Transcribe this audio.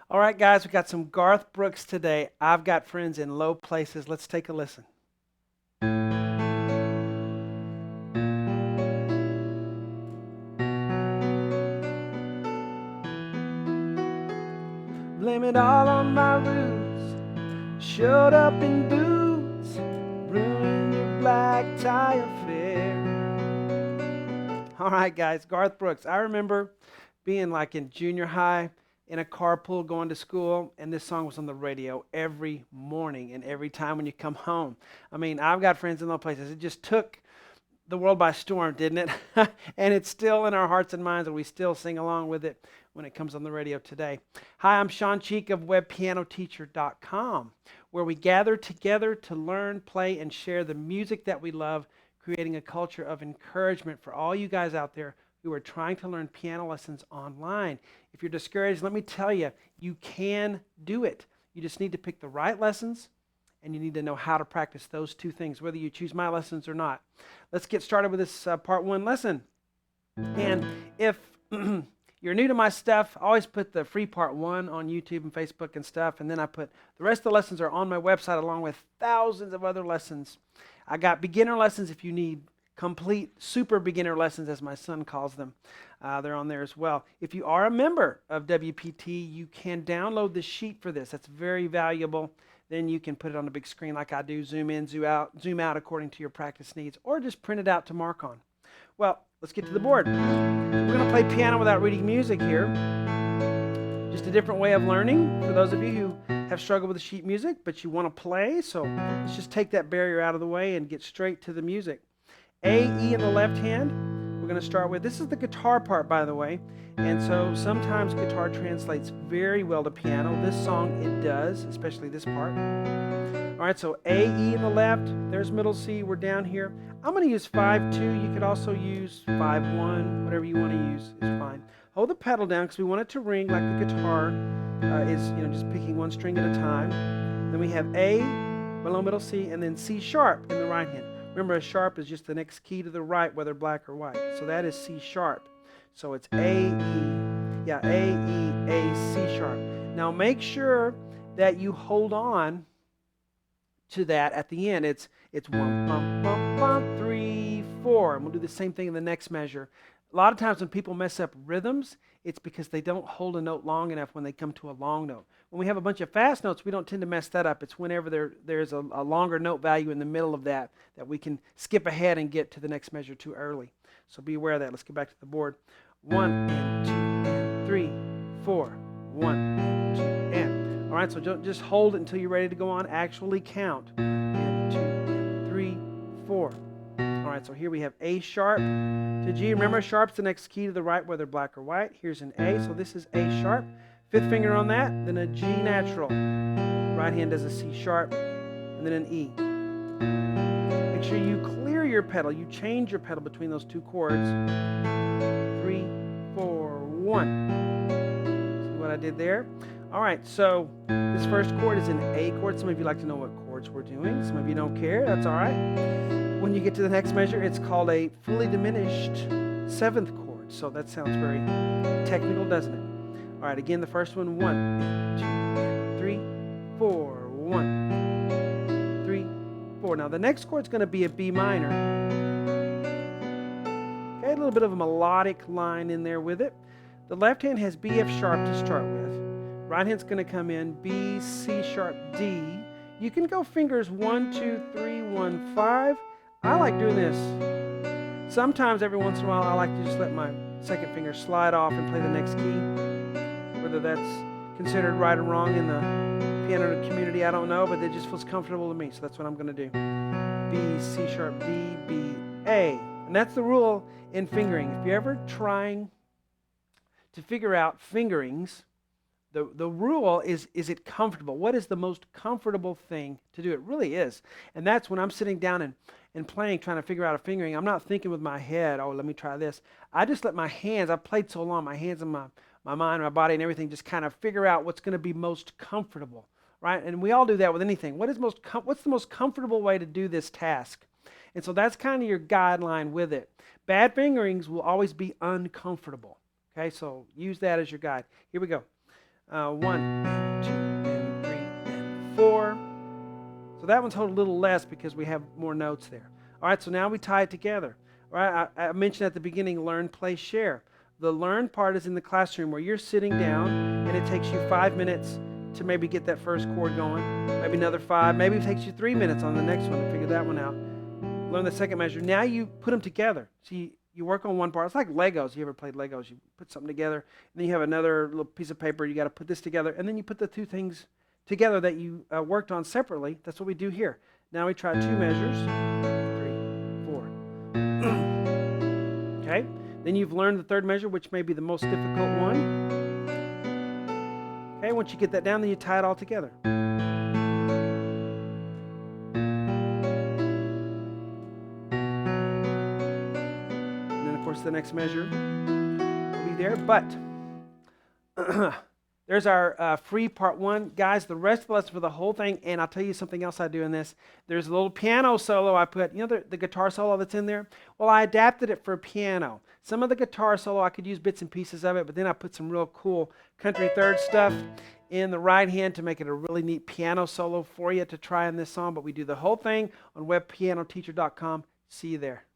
All right, guys, we got some Garth Brooks today. I've got friends in low places. Let's take a listen. Blame it all on my roots. Showed up in boots, ruined your black tie affair. All right, guys, Garth Brooks. I remember being like in junior high in a carpool going to school, and this song was on the radio every morning and every time when you come home. I mean, I've got friends in low places. It just took the world by storm, didn't it? And it's still in our hearts and minds, and we still sing along with it when it comes on the radio today. Hi, I'm Shawn of webpianoteacher.com, where we gather together to learn, play, and share the music that we love, creating a culture of encouragement for all you guys out there who are trying to learn piano lessons online. If you're discouraged, let me tell you, you can do it. You just need to pick the right lessons, and you need to know how to practice those two things, whether you choose my lessons or not. Let's get started with this part one lesson. And if you're new to my stuff, I always put the free part one on YouTube and Facebook and stuff, and then I put the rest of the lessons are on my website along with thousands of other lessons. I got beginner lessons if you need complete super beginner lessons, as my son calls them. They're on there as well. If you are a member of WPT, you can download the sheet for this. That's very valuable. Then you can put it on the big screen like I do, zoom in, zoom out according to your practice needs, or just print it out to mark on. Well, let's get to the board. We're going to play piano without reading music here. Just a different way of learning for those of you who have struggled with the sheet music, but you want to play. So let's just take that barrier out of the way and get straight to the music. A, E in the left hand, we're going to start with. This is the guitar part, by the way. And so sometimes guitar translates very well to piano. This song, it does, especially this part. All right, so A, E in the left. There's middle C. We're down here. I'm going to use 5-2. You could also use 5-1. Whatever you want to use is fine. Hold the pedal down because we want it to ring like the guitar is, just picking one string at a time. Then we have A, below middle C, and then C sharp in the right hand. Remember, a sharp is just the next key to the right, whether black or white. So that is C sharp. So it's A, E, A, E, A, C sharp. Now make sure that you hold on to that at the end. It's 1, bum, bum, bum, 3, 4. And we'll do the same thing in the next measure. A lot of times when people mess up rhythms, it's because they don't hold a note long enough when they come to a long note. When we have a bunch of fast notes, we don't tend to mess that up. It's whenever there's a longer note value in the middle of that we can skip ahead and get to the next measure too early. So be aware of that. Let's get back to the board. 1 and 2 and 3, 4. 1 and 2 and. All right, so don't just hold it until you're ready to go on. Actually count. And 2 and 3, 4. All right, so here we have A sharp to G. Remember, sharp's the next key to the right, whether black or white. Here's an A, so this is A sharp. Fifth finger on that, then a G natural. Right hand does a C sharp, and then an E. Make sure you clear your pedal. You change your pedal between those two chords. 3, 4, 1. See what I did there? All right, so this first chord is an A chord. Some of you like to know what chords we're doing. Some of you don't care. That's all right. When you get to the next measure, it's called a fully diminished seventh chord. So that sounds very technical, doesn't it? All right, again, the first one, 1 and 2 and 3, 4, 1, 3, 4. Now the next chord's going to be a B minor. Okay, a little bit of a melodic line in there with it. The left hand has B, F sharp to start with. Right hand's going to come in B, C sharp, D. You can go fingers 1, 2, 3, 1, 5. I like doing this. Sometimes, every once in a while, I like to just let my second finger slide off and play the next key. Whether that's considered right or wrong in the piano community, I don't know, but it just feels comfortable to me, so that's what I'm going to do. B, C sharp, D, B, A. And that's the rule in fingering. If you're ever trying to figure out fingerings, the rule is it comfortable? What is the most comfortable thing to do? It really is. And that's when I'm sitting down and playing, trying to figure out a fingering. I'm not thinking with my head, oh, let me try this. I just let my hands, I've played so long, my hands and my mind, my body, and everything just kind of figure out what's going to be most comfortable, right? And we all do that with anything. What's the most comfortable way to do this task? And so that's kind of your guideline with it. Bad fingerings will always be uncomfortable. Okay, so use that as your guide. Here we go. 1 and 2 and 3 and 4. So that one's hold a little less because we have more notes there. All right, so now we tie it together. All right, I mentioned at the beginning, learn, play, share. The learn part is in the classroom where you're sitting down and it takes you 5 minutes to maybe get that first chord going, maybe another 5, maybe it takes you 3 minutes on the next one to figure that one out. Learn the second measure. Now you put them together. So you work on one part. It's like Legos. You ever played Legos? You put something together, and then you have another little piece of paper. You got to put this together, and then you put the two things together that you worked on separately. That's what we do here. Now we try 2 measures. 3, 4. Okay. Then you've learned the third measure, which may be the most difficult one. Okay. Once you get that down, then you tie it all together. The next measure will be there, but there's our free part 1. Guys, the rest of the lesson for the whole thing, and I'll tell you something else I do in this. There's a little piano solo I put, the guitar solo that's in there? Well, I adapted it for piano. Some of the guitar solo, I could use bits and pieces of it, but then I put some real cool country third stuff in the right hand to make it a really neat piano solo for you to try in this song, but we do the whole thing on webpianoteacher.com. See you there.